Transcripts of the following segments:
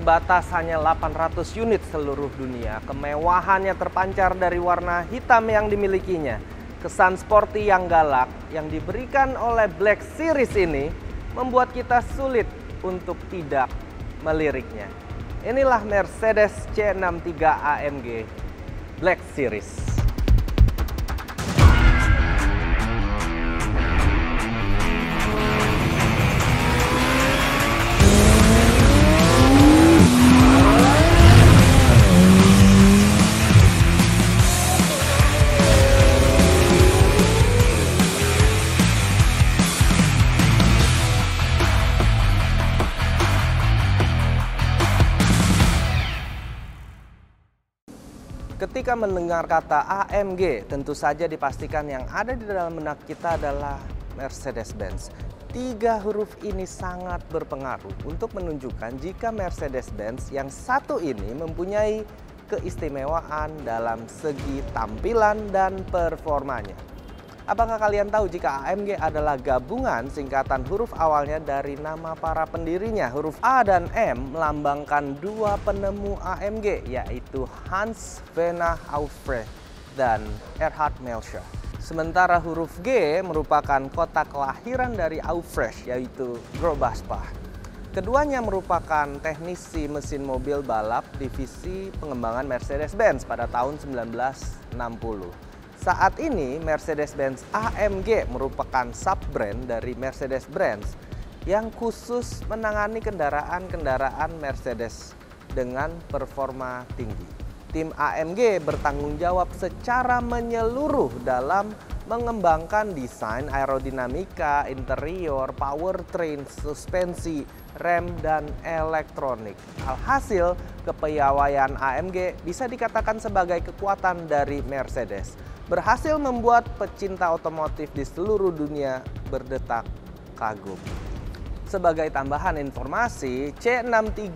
terbatas hanya 800 unit seluruh dunia. Kemewahannya terpancar dari warna hitam yang dimilikinya. Kesan sporty yang galak yang diberikan oleh Black Series ini membuat kita sulit untuk tidak meliriknya. Inilah Mercedes C63 AMG Black Series. Ketika mendengar kata AMG, tentu saja dipastikan yang ada di dalam benak kita adalah Mercedes-Benz. 3 huruf ini sangat berpengaruh untuk menunjukkan jika Mercedes-Benz yang satu ini mempunyai keistimewaan dalam segi tampilan dan performanya. Apakah kalian tahu jika AMG adalah gabungan singkatan huruf awalnya dari nama para pendirinya? Huruf A dan M melambangkan 2 penemu AMG, yaitu Hans Werner Aufrecht dan Erhard Melcher. Sementara huruf G merupakan kota kelahiran dari Aufrecht, yaitu Grobasbach. Keduanya merupakan teknisi mesin mobil balap divisi pengembangan Mercedes-Benz pada tahun 1960. Saat ini Mercedes-Benz AMG merupakan sub-brand dari Mercedes-Benz yang khusus menangani kendaraan-kendaraan Mercedes dengan performa tinggi. Tim AMG bertanggung jawab secara menyeluruh dalam mengembangkan desain aerodinamika, interior, powertrain, suspensi, rem, dan elektronik. Alhasil, kepiawaian AMG bisa dikatakan sebagai kekuatan dari Mercedes. Berhasil membuat pecinta otomotif di seluruh dunia berdetak kagum. Sebagai tambahan informasi, C63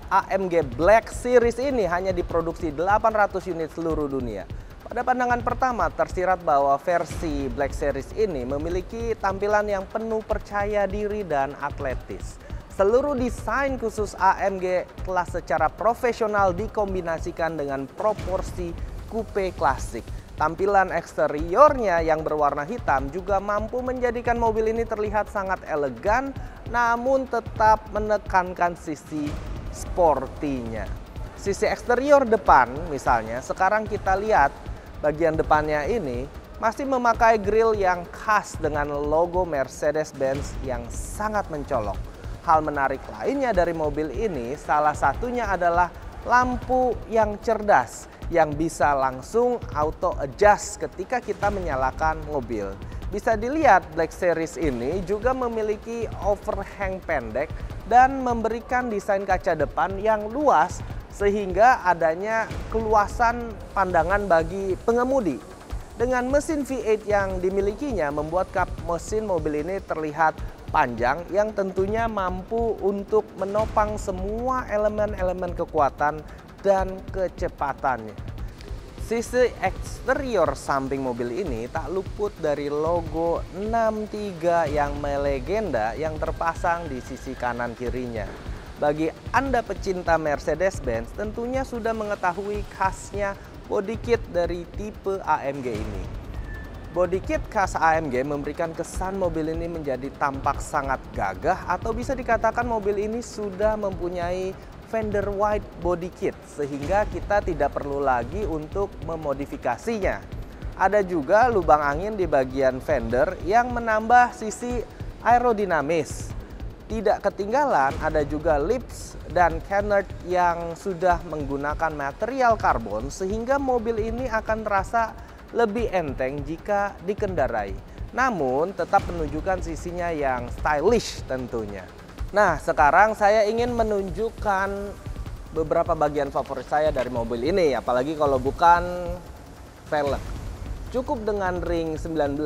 AMG Black Series ini hanya diproduksi 800 unit seluruh dunia. Pada pandangan pertama tersirat bahwa versi Black Series ini memiliki tampilan yang penuh percaya diri dan atletis. Seluruh desain khusus AMG telah secara profesional dikombinasikan dengan proporsi coupe klasik. Tampilan eksteriornya yang berwarna hitam juga mampu menjadikan mobil ini terlihat sangat elegan, namun tetap menekankan sisi sportinya. Sisi eksterior depan misalnya, sekarang kita lihat bagian depannya ini masih memakai grill yang khas dengan logo Mercedes-Benz yang sangat mencolok. Hal menarik lainnya dari mobil ini salah satunya adalah lampu yang cerdas yang bisa langsung auto adjust ketika kita menyalakan mobil. Bisa dilihat Black Series ini juga memiliki overhang pendek dan memberikan desain kaca depan yang luas sehingga adanya keluasan pandangan bagi pengemudi. Dengan mesin V8 yang dimilikinya membuat kap mesin mobil ini terlihat panjang yang tentunya mampu untuk menopang semua elemen-elemen kekuatan dan kecepatannya. Sisi eksterior samping mobil ini tak luput dari logo 63 yang melegenda yang terpasang di sisi kanan kirinya. Bagi Anda pecinta Mercedes-Benz tentunya sudah mengetahui khasnya body kit dari tipe AMG ini. Body kit khas AMG memberikan kesan mobil ini menjadi tampak sangat gagah atau bisa dikatakan mobil ini sudah mempunyai fender wide body kit sehingga kita tidak perlu lagi untuk memodifikasinya. Ada juga lubang angin di bagian fender yang menambah sisi aerodinamis. Tidak ketinggalan ada juga lips dan canard yang sudah menggunakan material karbon sehingga mobil ini akan terasa lebih enteng jika dikendarai. Namun tetap menunjukkan sisinya yang stylish tentunya. Nah, sekarang saya ingin menunjukkan beberapa bagian favorit saya dari mobil ini, apalagi kalau bukan velg. Cukup dengan ring 19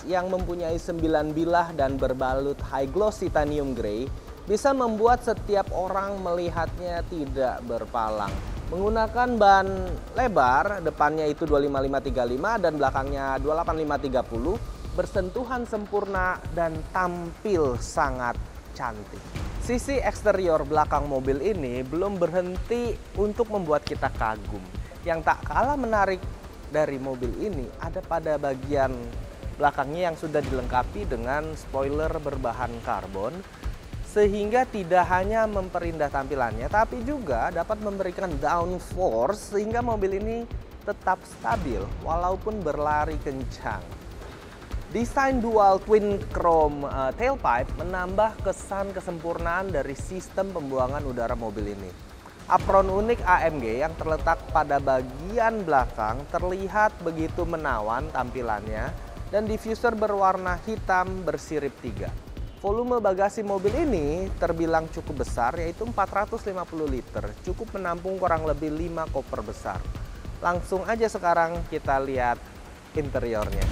yang mempunyai 9 bilah dan berbalut high gloss titanium grey bisa membuat setiap orang melihatnya tidak berpalang. Menggunakan ban lebar, depannya itu 25535 dan belakangnya 28530, bersentuhan sempurna dan tampil sangat cantik. Sisi eksterior belakang mobil ini belum berhenti untuk membuat kita kagum. Yang tak kalah menarik dari mobil ini ada pada bagian belakangnya yang sudah dilengkapi dengan spoiler berbahan karbon, sehingga tidak hanya memperindah tampilannya tapi juga dapat memberikan downforce sehingga mobil ini tetap stabil walaupun berlari kencang. Desain dual twin chrome tailpipe menambah kesan kesempurnaan dari sistem pembuangan udara mobil ini. Apron unik AMG yang terletak pada bagian belakang terlihat begitu menawan tampilannya, dan diffuser berwarna hitam bersirip 3. Volume bagasi mobil ini terbilang cukup besar, yaitu 450 liter, cukup menampung kurang lebih 5 koper besar. Langsung aja sekarang kita lihat interiornya.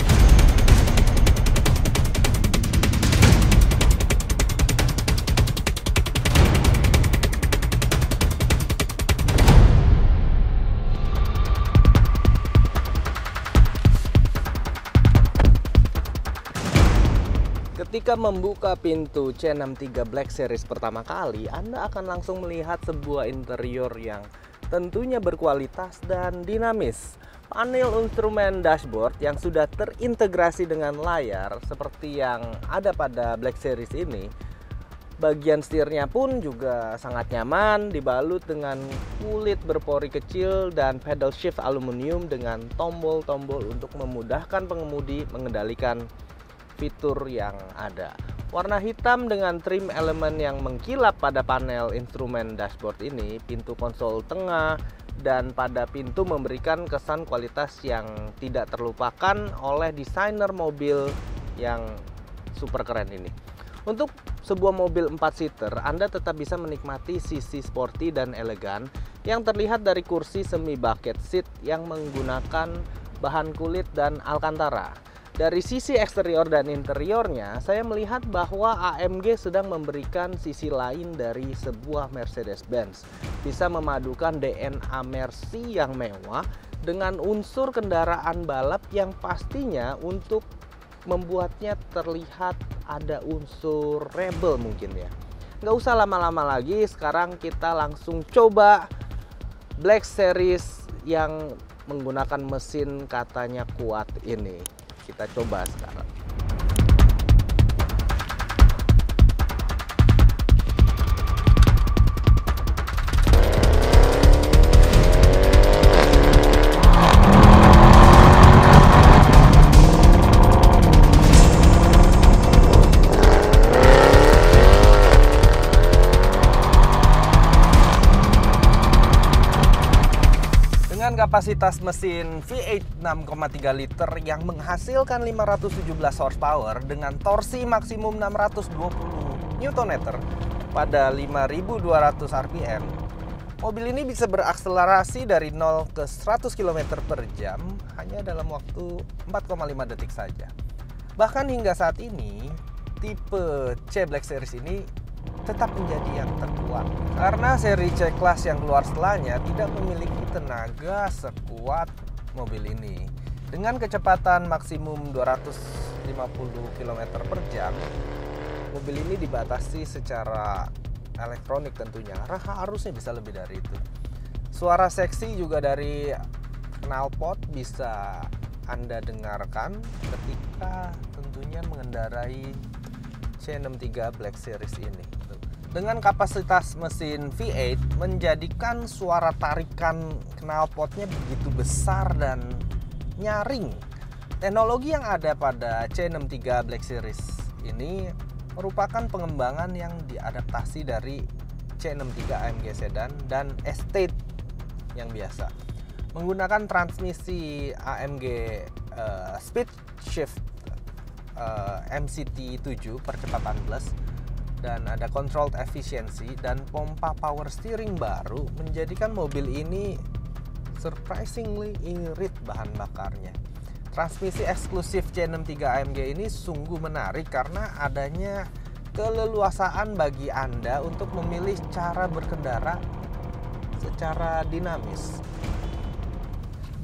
Ketika membuka pintu C63 Black Series pertama kali, Anda akan langsung melihat sebuah interior yang tentunya berkualitas dan dinamis. Panel instrumen dashboard yang sudah terintegrasi dengan layar seperti yang ada pada Black Series ini. Bagian setirnya pun juga sangat nyaman, dibalut dengan kulit berpori kecil dan pedal shift aluminium dengan tombol-tombol untuk memudahkan pengemudi mengendalikan fitur yang ada. Warna hitam dengan trim elemen yang mengkilap pada panel instrumen dashboard ini, pintu konsol tengah, dan pada pintu memberikan kesan kualitas yang tidak terlupakan oleh desainer mobil yang super keren ini. Untuk sebuah mobil 4-seater, Anda tetap bisa menikmati sisi sporty dan elegan yang terlihat dari kursi semi bucket seat yang menggunakan bahan kulit dan alcantara. Dari sisi eksterior dan interiornya, saya melihat bahwa AMG sedang memberikan sisi lain dari sebuah Mercedes-Benz. Bisa memadukan DNA Mercy yang mewah dengan unsur kendaraan balap yang pastinya untuk membuatnya terlihat ada unsur rebel mungkin ya. Nggak usah lama-lama lagi, sekarang kita langsung coba Black Series yang menggunakan mesin katanya kuat ini. Kita coba sekarang. Dengan kapasitas mesin V8 6,3 liter yang menghasilkan 517 horsepower dengan torsi maksimum 620 Nm pada 5.200 rpm, mobil ini bisa berakselerasi dari 0 ke 100 km per jam hanya dalam waktu 4,5 detik saja. Bahkan hingga saat ini, tipe C Black Series ini tetap menjadi yang terkuat karena seri C-Class yang keluar setelahnya tidak memiliki tenaga sekuat mobil ini. Dengan kecepatan maksimum 250 km per jam, mobil ini dibatasi secara elektronik tentunya, karena harusnya bisa lebih dari itu. Suara seksi juga dari knalpot bisa Anda dengarkan ketika tentunya mengendarai C63 Black Series ini. Dengan kapasitas mesin V8 menjadikan suara tarikan knalpotnya begitu besar dan nyaring. Teknologi yang ada pada C63 Black Series ini merupakan pengembangan yang diadaptasi dari C63 AMG Sedan dan Estate yang biasa. Menggunakan transmisi AMG Speed Shift MCT 7 percepatan plus, dan ada controlled efficiency dan pompa power steering baru menjadikan mobil ini surprisingly irit bahan bakarnya. Transmisi eksklusif C63 AMG ini sungguh menarik karena adanya keleluasaan bagi Anda untuk memilih cara berkendara secara dinamis.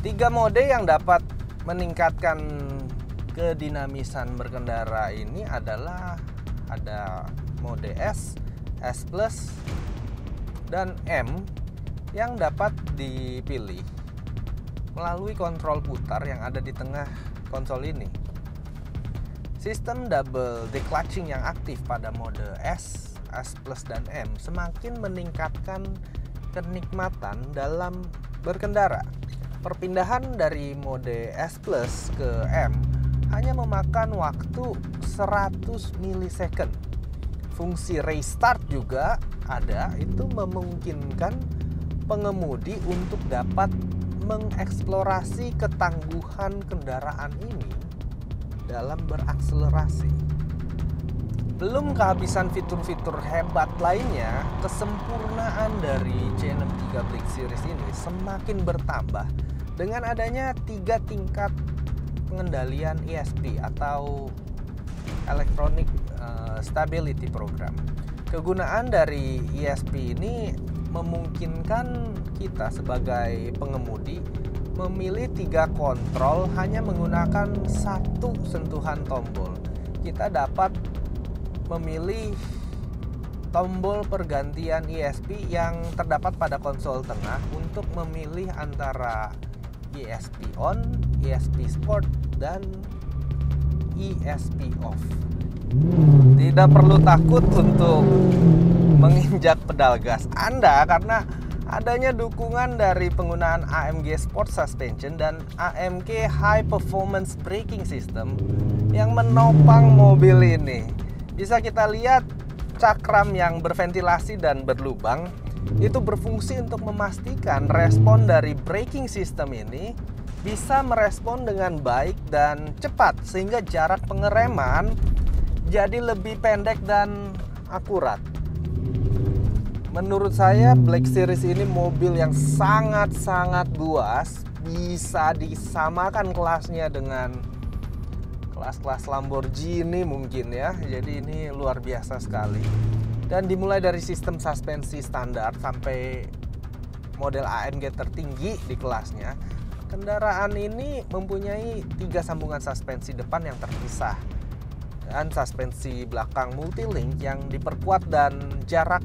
3 mode yang dapat meningkatkan kedinamisan berkendara ini adalah ada mode S, S Plus, dan M yang dapat dipilih melalui kontrol putar yang ada di tengah konsol ini. Sistem double declutching yang aktif pada mode S, S Plus, dan M semakin meningkatkan kenikmatan dalam berkendara. Perpindahan dari mode S Plus ke M hanya memakan waktu 100 milisecond. Fungsi restart juga ada, itu memungkinkan pengemudi untuk dapat mengeksplorasi ketangguhan kendaraan ini dalam berakselerasi. Belum kehabisan fitur-fitur hebat lainnya, kesempurnaan dari C63 Black Series ini semakin bertambah dengan adanya 3 tingkat pengendalian ESP atau Electronic Stability Program. Kegunaan dari ESP ini memungkinkan kita sebagai pengemudi memilih 3 kontrol hanya menggunakan 1 sentuhan tombol. Kita dapat memilih tombol pergantian ESP yang terdapat pada konsol tengah untuk memilih antara ESP on, ESP sport, dan ESP off. Tidak perlu takut untuk menginjak pedal gas Anda karena adanya dukungan dari penggunaan AMG Sport Suspension dan AMG High Performance Braking System yang menopang mobil ini. Bisa kita lihat cakram yang berventilasi dan berlubang itu berfungsi untuk memastikan respon dari braking system ini bisa merespon dengan baik dan cepat sehingga jarak pengereman jadi lebih pendek dan akurat. Menurut saya Black Series ini mobil yang sangat-sangat buas, bisa disamakan kelasnya dengan kelas-kelas Lamborghini mungkin ya. Jadi ini luar biasa sekali. Dan dimulai dari sistem suspensi standar sampai model AMG tertinggi di kelasnya, kendaraan ini mempunyai 3 sambungan suspensi depan yang terpisah dan suspensi belakang multilink yang diperkuat dan jarak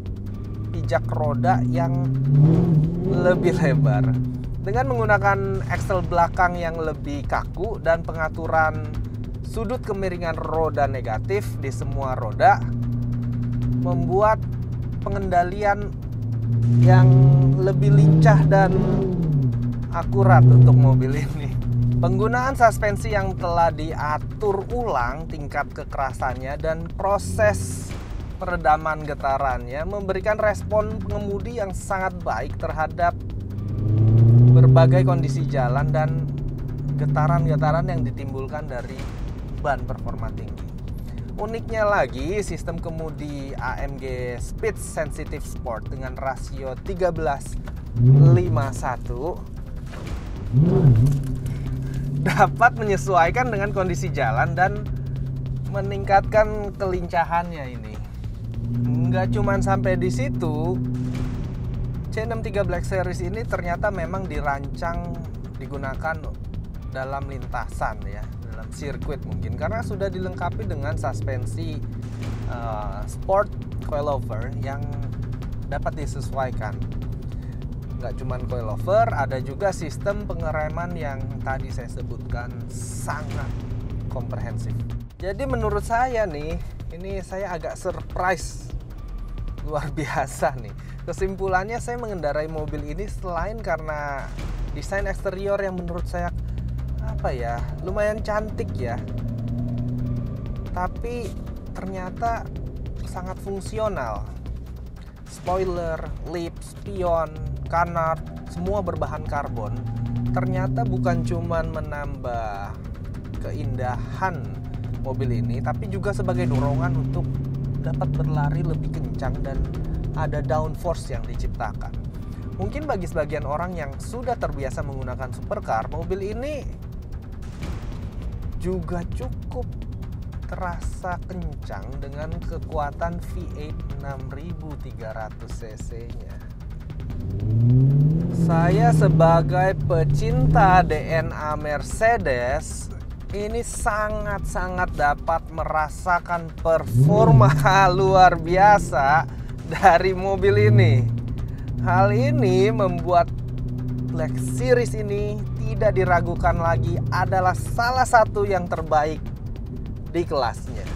pijak roda yang lebih lebar. Dengan menggunakan aksel belakang yang lebih kaku dan pengaturan sudut kemiringan roda negatif di semua roda, membuat pengendalian yang lebih lincah dan akurat untuk mobil ini. Penggunaan suspensi yang telah diatur ulang tingkat kekerasannya dan proses peredaman getarannya memberikan respon pengemudi yang sangat baik terhadap berbagai kondisi jalan dan getaran-getaran yang ditimbulkan dari ban performa tinggi. Uniknya lagi, sistem kemudi AMG Speed Sensitive Sport dengan rasio 13:51 dapat menyesuaikan dengan kondisi jalan dan meningkatkan kelincahannya ini. Nggak cuman sampai di situ, C63 Black Series ini ternyata memang dirancang digunakan dalam lintasan ya, dalam sirkuit mungkin, karena sudah dilengkapi dengan suspensi sport coilover yang dapat disesuaikan. Nggak cuma coilover, ada juga sistem pengereman yang tadi saya sebutkan sangat komprehensif. Jadi menurut saya nih, ini saya agak surprise luar biasa nih. Kesimpulannya, saya mengendarai mobil ini selain karena desain eksterior yang menurut saya lumayan cantik ya, tapi ternyata sangat fungsional. Spoiler, lip, spion, canard, semua berbahan karbon. Ternyata bukan cuman menambah keindahan mobil ini, tapi juga sebagai dorongan untuk dapat berlari lebih kencang dan ada downforce yang diciptakan. Mungkin bagi sebagian orang yang sudah terbiasa menggunakan supercar, mobil ini juga cukup terasa kencang dengan kekuatan V8 6300 cc-nya. Saya sebagai pecinta DNA Mercedes ini sangat-sangat dapat merasakan performa luar biasa dari mobil ini. Hal ini membuat Black Series ini tidak diragukan lagi adalah salah satu yang terbaik di kelasnya.